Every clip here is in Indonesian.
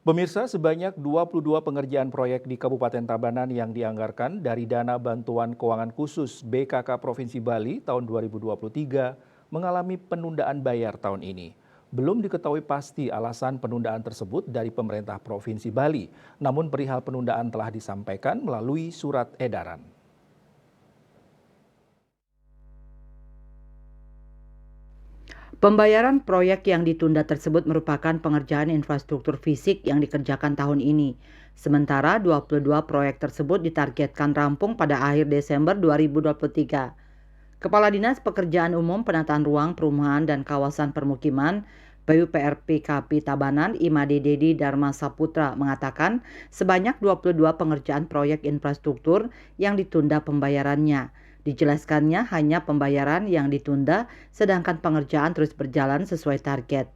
Pemirsa, sebanyak 22 pengerjaan proyek di Kabupaten Tabanan yang dianggarkan dari Dana Bantuan Keuangan Khusus BKK Provinsi Bali tahun 2023 mengalami penundaan bayar tahun ini. Belum diketahui pasti alasan penundaan tersebut dari pemerintah Provinsi Bali, namun perihal penundaan telah disampaikan melalui surat edaran. Pembayaran proyek yang ditunda tersebut merupakan pengerjaan infrastruktur fisik yang dikerjakan tahun ini. Sementara 22 proyek tersebut ditargetkan rampung pada akhir Desember 2023. Kepala Dinas Pekerjaan Umum Penataan Ruang Perumahan dan Kawasan Permukiman PUPR PKP Tabanan Imade Dedi Dharma Saputra mengatakan sebanyak 22 pengerjaan proyek infrastruktur yang ditunda pembayarannya. Dijelaskannya hanya pembayaran yang ditunda sedangkan pengerjaan terus berjalan sesuai target.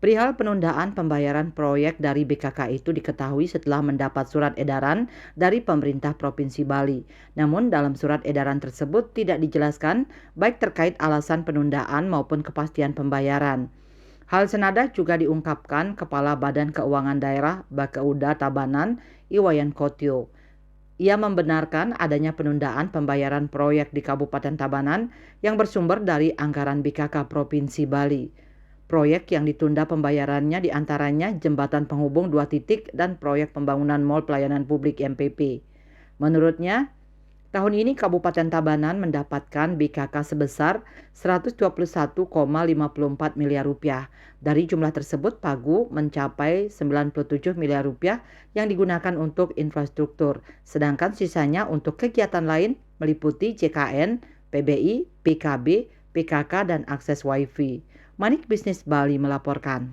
Perihal penundaan pembayaran proyek dari BKK itu diketahui setelah mendapat surat edaran dari pemerintah Provinsi Bali. Namun dalam surat edaran tersebut tidak dijelaskan baik terkait alasan penundaan maupun kepastian pembayaran. Hal senada juga diungkapkan Kepala Badan Keuangan Daerah Bapeuda Tabanan Iwayan Kotio. Ia membenarkan adanya penundaan pembayaran proyek di Kabupaten Tabanan yang bersumber dari anggaran BKK Provinsi Bali. Proyek yang ditunda pembayarannya diantaranya jembatan penghubung 2 titik dan proyek pembangunan Mall Pelayanan Publik MPP. Menurutnya, tahun ini Kabupaten Tabanan mendapatkan BKK sebesar Rp121,54 miliar. Dari jumlah tersebut, Pagu mencapai Rp97 miliar yang digunakan untuk infrastruktur, sedangkan sisanya untuk kegiatan lain meliputi JKN, PBI, PKB, PKK, dan akses WiFi. Manik Bisnis Bali melaporkan.